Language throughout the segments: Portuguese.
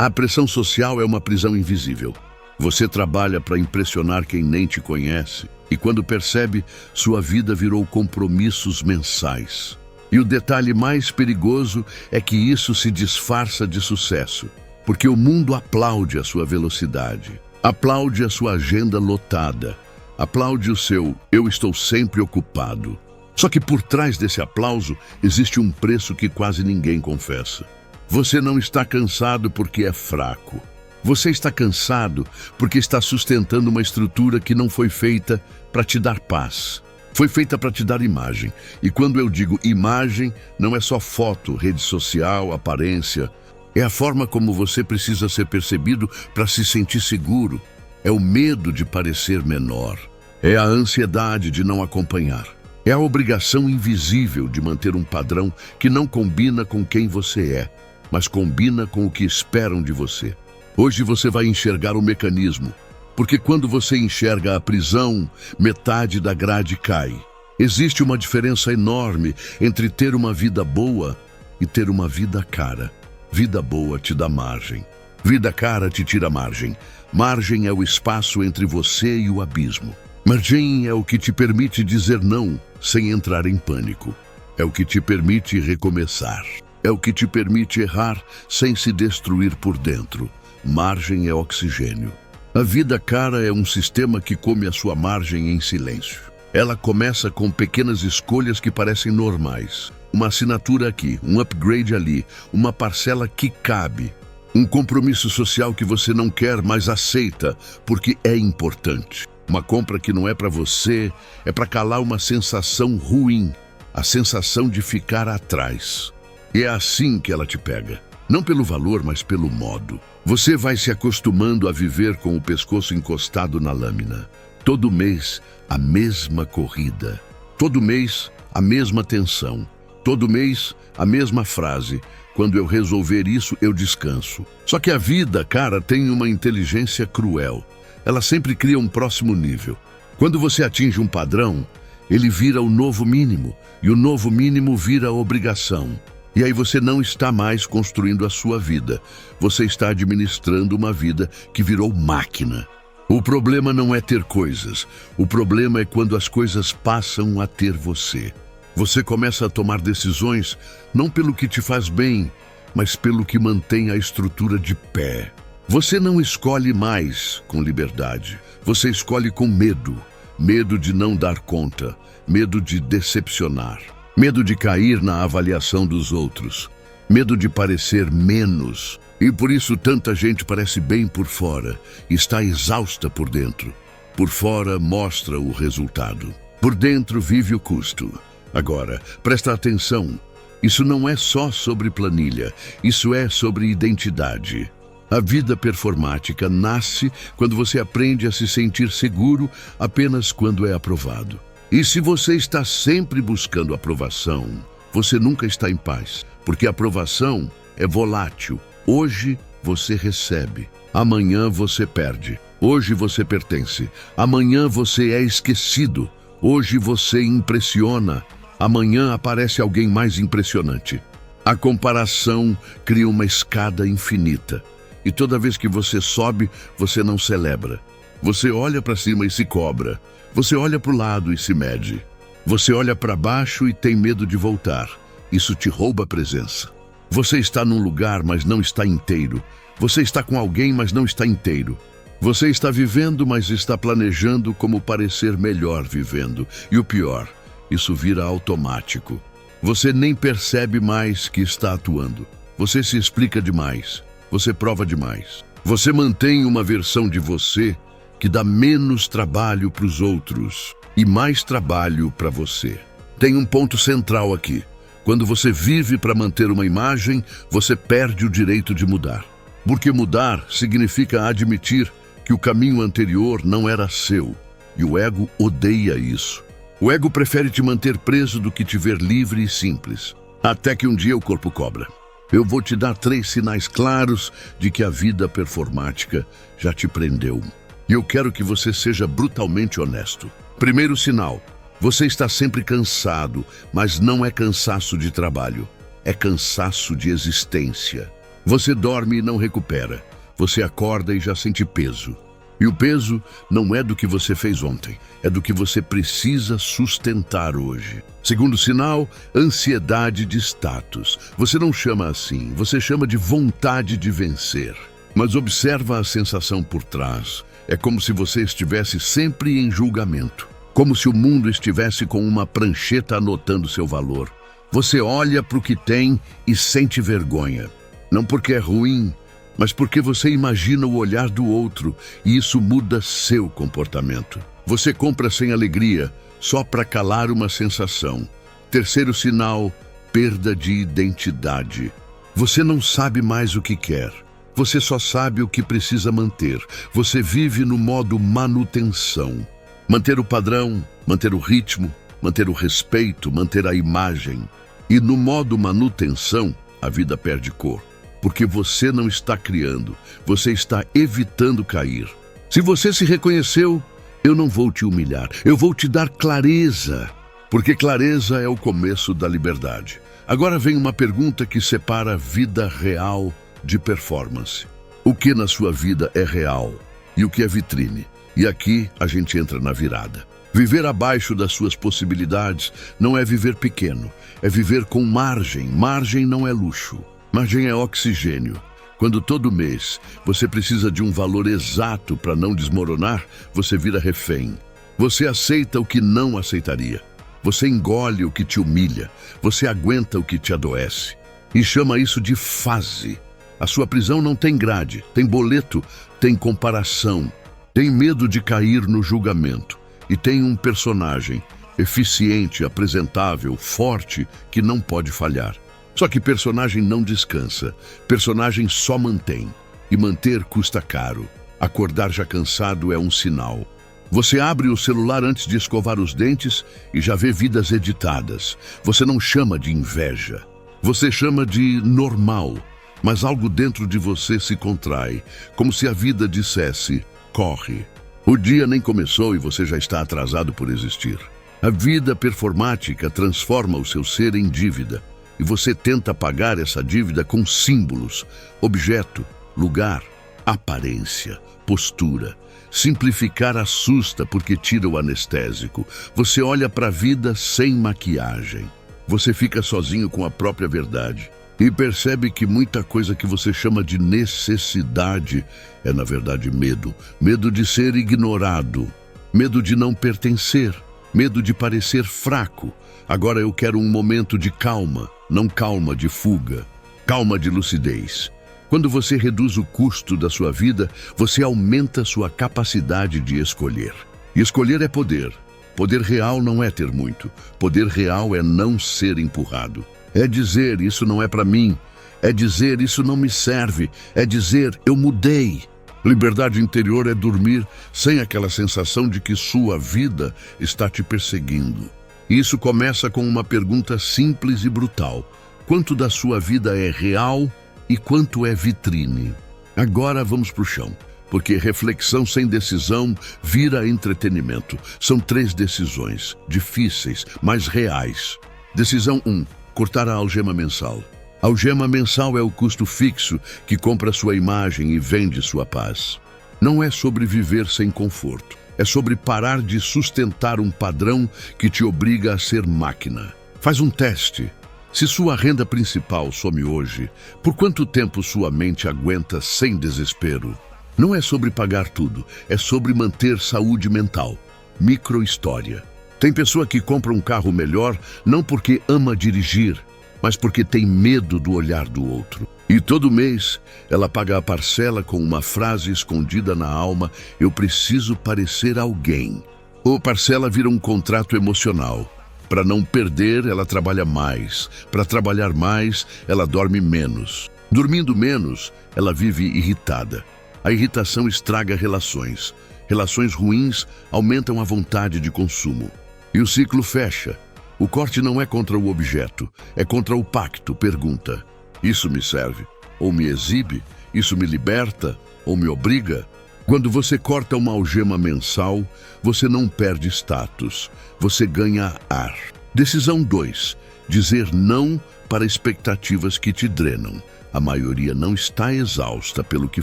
A pressão social é uma prisão invisível. Você trabalha para impressionar quem nem te conhece e quando percebe, sua vida virou compromissos mensais. E o detalhe mais perigoso é que isso se disfarça de sucesso, porque o mundo aplaude a sua velocidade, aplaude a sua agenda lotada, aplaude o seu "eu estou sempre ocupado". Só que por trás desse aplauso existe um preço que quase ninguém confessa. Você não está cansado porque é fraco. Você está cansado porque está sustentando uma estrutura que não foi feita para te dar paz. Foi feita para te dar imagem. E quando eu digo imagem, não é só foto, rede social, aparência. É a forma como você precisa ser percebido para se sentir seguro. É o medo de parecer menor. É a ansiedade de não acompanhar. É a obrigação invisível de manter um padrão que não combina com quem você é, mas combina com o que esperam de você. Hoje você vai enxergar o mecanismo, porque quando você enxerga a prisão, metade da grade cai. Existe uma diferença enorme entre ter uma vida boa e ter uma vida cara. Vida boa te dá margem. Vida cara te tira margem. Margem é o espaço entre você e o abismo. Margem é o que te permite dizer não sem entrar em pânico. É o que te permite recomeçar. É o que te permite errar sem se destruir por dentro. Margem é oxigênio. A vida cara é um sistema que come a sua margem em silêncio. Ela começa com pequenas escolhas que parecem normais. Uma assinatura aqui, um upgrade ali, uma parcela que cabe. Um compromisso social que você não quer, mas aceita, porque é importante. Uma compra que não é para você, é para calar uma sensação ruim. A sensação de ficar atrás. E é assim que ela te pega. Não pelo valor, mas pelo modo. Você vai se acostumando a viver com o pescoço encostado na lâmina. Todo mês, a mesma corrida. Todo mês, a mesma tensão. Todo mês, a mesma frase. Quando eu resolver isso, eu descanso. Só que a vida, cara, tem uma inteligência cruel. Ela sempre cria um próximo nível. Quando você atinge um padrão, ele vira o novo mínimo. E o novo mínimo vira obrigação. E aí você não está mais construindo a sua vida. Você está administrando uma vida que virou máquina. O problema não é ter coisas. O problema é quando as coisas passam a ter você. Você começa a tomar decisões não pelo que te faz bem, mas pelo que mantém a estrutura de pé. Você não escolhe mais com liberdade. Você escolhe com medo. Medo de não dar conta. Medo de decepcionar. Medo de cair na avaliação dos outros. Medo de parecer menos. E por isso tanta gente parece bem por fora. Está exausta por dentro. Por fora mostra o resultado. Por dentro vive o custo. Agora, presta atenção. Isso não é só sobre planilha. Isso é sobre identidade. A vida performática nasce quando você aprende a se sentir seguro apenas quando é aprovado. E se você está sempre buscando aprovação, você nunca está em paz, porque a aprovação é volátil. Hoje você recebe, amanhã você perde. Hoje você pertence, amanhã você é esquecido. Hoje você impressiona, amanhã aparece alguém mais impressionante. A comparação cria uma escada infinita. E toda vez que você sobe, você não celebra. Você olha para cima e se cobra. Você olha para o lado e se mede. Você olha para baixo e tem medo de voltar. Isso te rouba a presença. Você está num lugar, mas não está inteiro. Você está com alguém, mas não está inteiro. Você está vivendo, mas está planejando como parecer melhor vivendo. E o pior, isso vira automático. Você nem percebe mais que está atuando. Você se explica demais. Você prova demais. Você mantém uma versão de você que dá menos trabalho para os outros e mais trabalho para você. Tem um ponto central aqui. Quando você vive para manter uma imagem, você perde o direito de mudar. Porque mudar significa admitir que o caminho anterior não era seu. E o ego odeia isso. O ego prefere te manter preso do que te ver livre e simples. Até que um dia o corpo cobra. Eu vou te dar 3 sinais claros de que a vida performática já te prendeu. E eu quero que você seja brutalmente honesto. Primeiro sinal, você está sempre cansado, mas não é cansaço de trabalho, é cansaço de existência. Você dorme e não recupera. Você acorda e já sente peso. E o peso não é do que você fez ontem, é do que você precisa sustentar hoje. Segundo sinal, ansiedade de status. Você não chama assim, você chama de vontade de vencer. Mas observa a sensação por trás. É como se você estivesse sempre em julgamento. Como se o mundo estivesse com uma prancheta anotando seu valor. Você olha para o que tem e sente vergonha. Não porque é ruim, mas porque você imagina o olhar do outro e isso muda seu comportamento. Você compra sem alegria, só para calar uma sensação. Terceiro sinal, perda de identidade. Você não sabe mais o que quer. Você só sabe o que precisa manter. Você vive no modo manutenção. Manter o padrão, manter o ritmo, manter o respeito, manter a imagem. E no modo manutenção, a vida perde cor. Porque você não está criando, você está evitando cair. Se você se reconheceu, eu não vou te humilhar, eu vou te dar clareza, porque clareza é o começo da liberdade. Agora vem uma pergunta que separa vida real de performance. O que na sua vida é real e o que é vitrine? E aqui a gente entra na virada. Viver abaixo das suas possibilidades não é viver pequeno, é viver com margem. Margem não é luxo. Margem é oxigênio. Quando todo mês você precisa de um valor exato para não desmoronar, você vira refém. Você aceita o que não aceitaria. Você engole o que te humilha. Você aguenta o que te adoece. E chama isso de fase. A sua prisão não tem grade, tem boleto, tem comparação. Tem medo de cair no julgamento. E tem um personagem eficiente, apresentável, forte, que não pode falhar. Só que personagem não descansa, personagem só mantém. E manter custa caro. Acordar já cansado é um sinal. Você abre o celular antes de escovar os dentes e já vê vidas editadas. Você não chama de inveja. Você chama de normal. Mas algo dentro de você se contrai, como se a vida dissesse, corre. O dia nem começou e você já está atrasado por existir. A vida performática transforma o seu ser em dívida. E você tenta pagar essa dívida com símbolos, objeto, lugar, aparência, postura. Simplificar assusta porque tira o anestésico. Você olha para a vida sem maquiagem. Você fica sozinho com a própria verdade. E percebe que muita coisa que você chama de necessidade é, na verdade, medo. Medo de ser ignorado. Medo de não pertencer. Medo de parecer fraco. Agora eu quero um momento de calma. Não calma de fuga, calma de lucidez. Quando você reduz o custo da sua vida, você aumenta sua capacidade de escolher. E escolher é poder. Poder real não é ter muito. Poder real é não ser empurrado. É dizer, isso não é para mim. É dizer, isso não me serve. É dizer, eu mudei. Liberdade interior é dormir sem aquela sensação de que sua vida está te perseguindo. Isso começa com uma pergunta simples e brutal. Quanto da sua vida é real e quanto é vitrine? Agora vamos para o chão, porque reflexão sem decisão vira entretenimento. São 3 decisões, difíceis, mas reais. Decisão 1, cortar a algema mensal. A algema mensal é o custo fixo que compra sua imagem e vende sua paz. Não é sobre viver sem conforto. É sobre parar de sustentar um padrão que te obriga a ser máquina. Faz um teste. Se sua renda principal some hoje, por quanto tempo sua mente aguenta sem desespero? Não é sobre pagar tudo, é sobre manter saúde mental. Microhistória. Tem pessoa que compra um carro melhor não porque ama dirigir, mas porque tem medo do olhar do outro. E todo mês ela paga a parcela com uma frase escondida na alma: eu preciso parecer alguém. Ou parcela vira um contrato emocional. Para não perder, ela trabalha mais. Para trabalhar mais, ela dorme menos. Dormindo menos, ela vive irritada. A irritação estraga relações. Relações ruins aumentam a vontade de consumo. E o ciclo fecha. O corte não é contra o objeto, é contra o pacto. Pergunta: isso me serve? Ou me exibe? Isso me liberta? Ou me obriga? Quando você corta uma algema mensal, você não perde status, você ganha ar. Decisão 2. Dizer não para expectativas que te drenam. A maioria não está exausta pelo que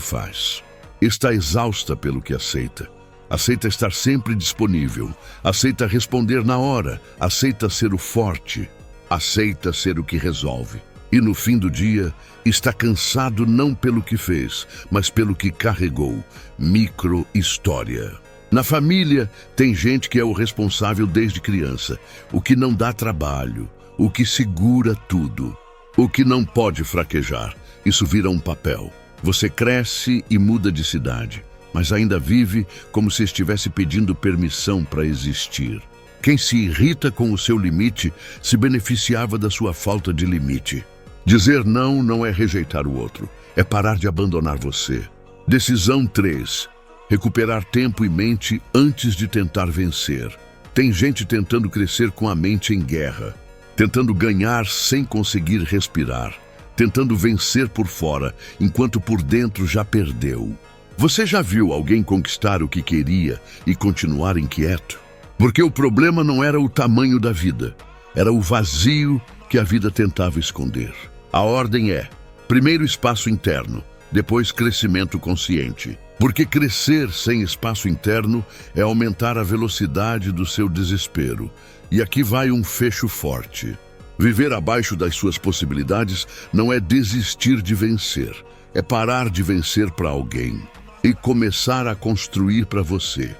faz. Está exausta pelo que aceita. Aceita estar sempre disponível. Aceita responder na hora. Aceita ser o forte. Aceita ser o que resolve. E no fim do dia, está cansado não pelo que fez, mas pelo que carregou. Micro-história. Na família, tem gente que é o responsável desde criança, o que não dá trabalho, o que segura tudo, o que não pode fraquejar. Isso vira um papel. Você cresce e muda de cidade, mas ainda vive como se estivesse pedindo permissão para existir. Quem se irrita com o seu limite se beneficiava da sua falta de limite. Dizer não não é rejeitar o outro, é parar de abandonar você. Decisão 3. Recuperar tempo e mente antes de tentar vencer. Tem gente tentando crescer com a mente em guerra, tentando ganhar sem conseguir respirar, tentando vencer por fora, enquanto por dentro já perdeu. Você já viu alguém conquistar o que queria e continuar inquieto? Porque o problema não era o tamanho da vida, era o vazio que a vida tentava esconder. A ordem é: primeiro espaço interno, depois crescimento consciente. Porque crescer sem espaço interno é aumentar a velocidade do seu desespero. E aqui vai um fecho forte. Viver abaixo das suas possibilidades não é desistir de vencer, é parar de vencer para alguém e começar a construir para você.